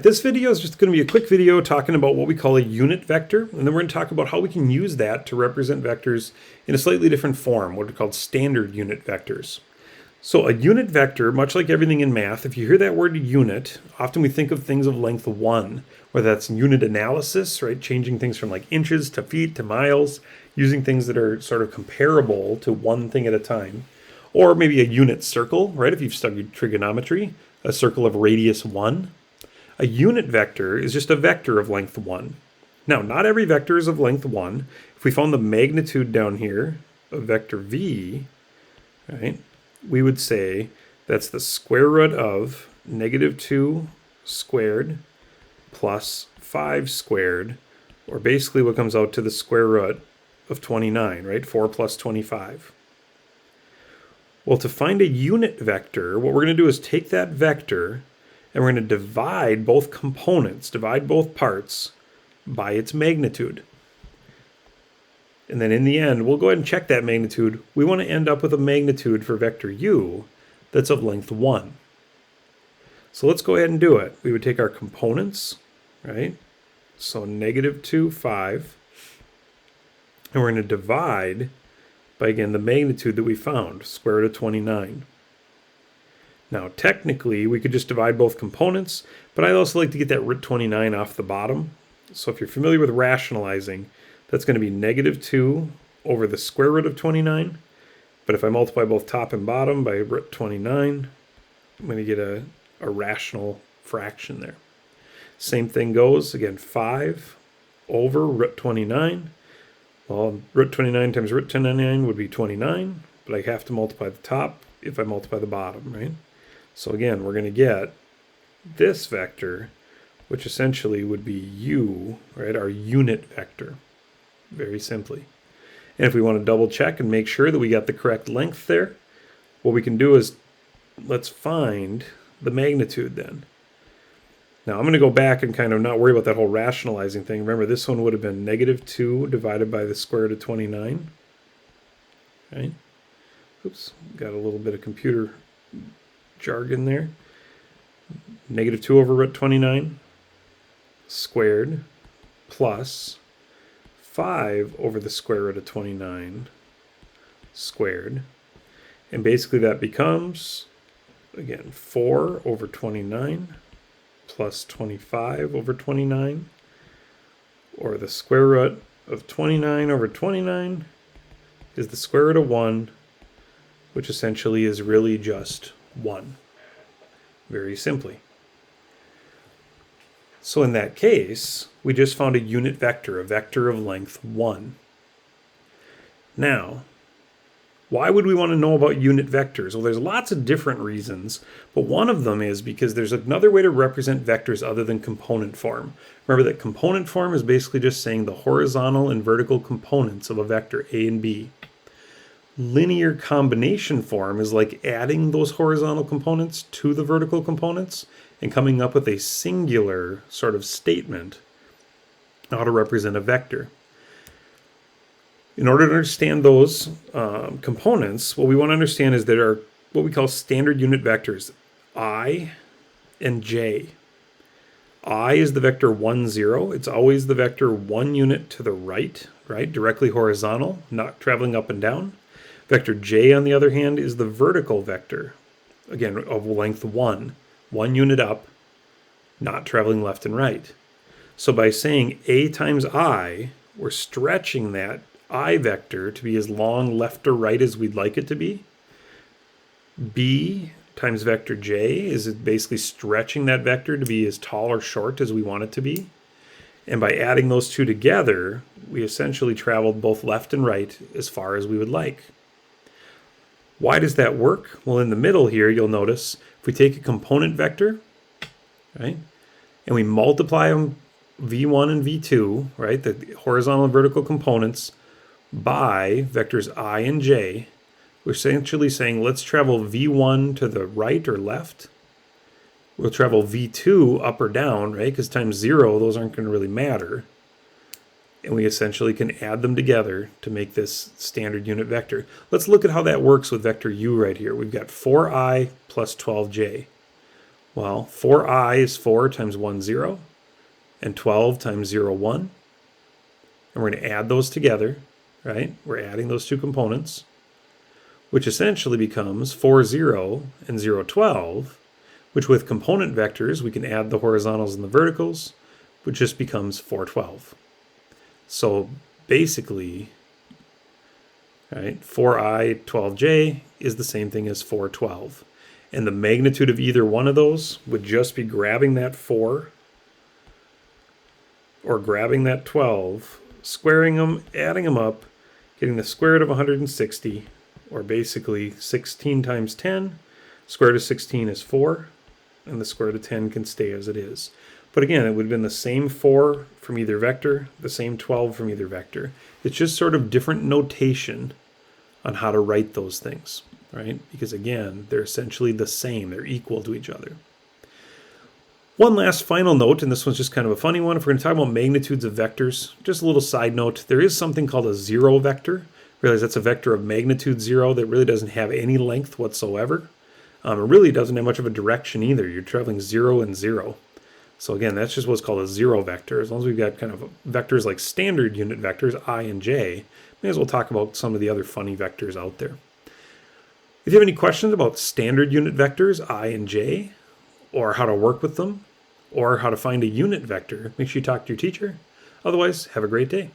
This video is just going to be a quick video talking about what we call a unit vector, and then we're going to talk about how we can use that to represent vectors in a slightly different form, what are called standard unit vectors. So a unit vector, much like everything in math, if you hear that word unit, often we think of things of length 1, whether that's unit analysis, right, changing things from like inches to feet to miles, using things that are sort of comparable to one thing at a time, or maybe a unit circle, right, if you've studied trigonometry, a circle of radius 1. A unit vector is just a vector of length 1. Now, not every vector is of length 1. If we found the magnitude down here of vector v, right, we would say that's the square root of -2 squared plus 5 squared, or basically what comes out to the square root of 29, right? 4 plus 25. Well, to find a unit vector, what we're going to do is take that vector and we're going to divide both components, divide both parts by its magnitude. And then in the end, we'll go ahead and check that magnitude. We want to end up with a magnitude for vector u that's of length 1. So let's go ahead and do it. We would take our components, right? So -2, 5. And we're going to divide by, again, the magnitude that we found, square root of 29. Now, technically, we could just divide both components, but I also like to get that root 29 off the bottom. So if you're familiar with rationalizing, that's going to be -2 over the square root of 29. But if I multiply both top and bottom by root 29, I'm going to get a rational fraction there. Same thing goes, again, 5 over root 29. Well, root 29 times root 29 would be 29, but I have to multiply the top if I multiply the bottom, right? So again, we're going to get this vector, which essentially would be u, right, our unit vector, very simply. And if we want to double check and make sure that we got the correct length there, what we can do is let's find the magnitude then. Now I'm going to go back and kind of not worry about that whole rationalizing thing. Remember, this one would have been -2 divided by the square root of 29. Right? Oops, got a little bit of computer jargon there. -2 over root 29 squared plus 5 over the square root of 29 squared. And basically that becomes, again, 4 over 29 plus 25 over 29, or the square root of 29 over 29 is the square root of 1, which essentially is really just 1, very simply. So in that case, we just found a unit vector, a vector of length 1. Now, why would we want to know about unit vectors? Well, there's lots of different reasons, but one of them is because there's another way to represent vectors other than component form. Remember that component form is basically just saying the horizontal and vertical components of a vector A and B. Linear combination form is like adding those horizontal components to the vertical components and coming up with a singular sort of statement how to represent a vector. In order to understand those components, what we want to understand is there are what we call standard unit vectors, I and J. I is the vector 1, 0. It's always the vector 1 unit to the right, directly horizontal, not traveling up and down. Vector J, on the other hand, is the vertical vector, again, of length 1 unit up, not traveling left and right. So by saying A times I, we're stretching that I vector to be as long left or right as we'd like it to be. B times vector J is basically stretching that vector to be as tall or short as we want it to be. And by adding those two together, we essentially traveled both left and right as far as we would like. Why does that work? Well, in the middle here, you'll notice if we take a component vector, right, and we multiply them v1 and v2, right, the horizontal and vertical components, by vectors I and J, we're essentially saying let's travel v1 to the right or left. We'll travel v2 up or down, right, because times 0, those aren't going to really matter. And we essentially can add them together to make this standard unit vector. Let's look at how that works with vector u right here. We've got 4i plus 12j. Well, 4i is 4 times 1, 0, and 12 times 0, 1. And we're going to add those together, right? We're adding those two components, which essentially becomes 4, 0 and 0, 12, which with component vectors, we can add the horizontals and the verticals, which just becomes 4, 12. So basically, right, 4i, 12j is the same thing as 4, 12. And the magnitude of either one of those would just be grabbing that 4 or grabbing that 12, squaring them, adding them up, getting the square root of 160, or basically 16 times 10. Square root of 16 is 4, and the square root of 10 can stay as it is. But again, it would have been the same 4 from either vector, the same 12 from either vector. It's just sort of different notation on how to write those things, right? Because again, they're essentially the same. They're equal to each other. One last final note, and this one's just kind of a funny one. If we're going to talk about magnitudes of vectors, just a little side note, there is something called a zero vector. Realize that's a vector of magnitude 0 that really doesn't have any length whatsoever. It really doesn't have much of a direction either. You're traveling 0 and 0. So again, that's just what's called a zero vector. As long as we've got kind of vectors like standard unit vectors, I and j, may as well talk about some of the other funny vectors out there. If you have any questions about standard unit vectors, I and j, or how to work with them, or how to find a unit vector, make sure you talk to your teacher. Otherwise, have a great day.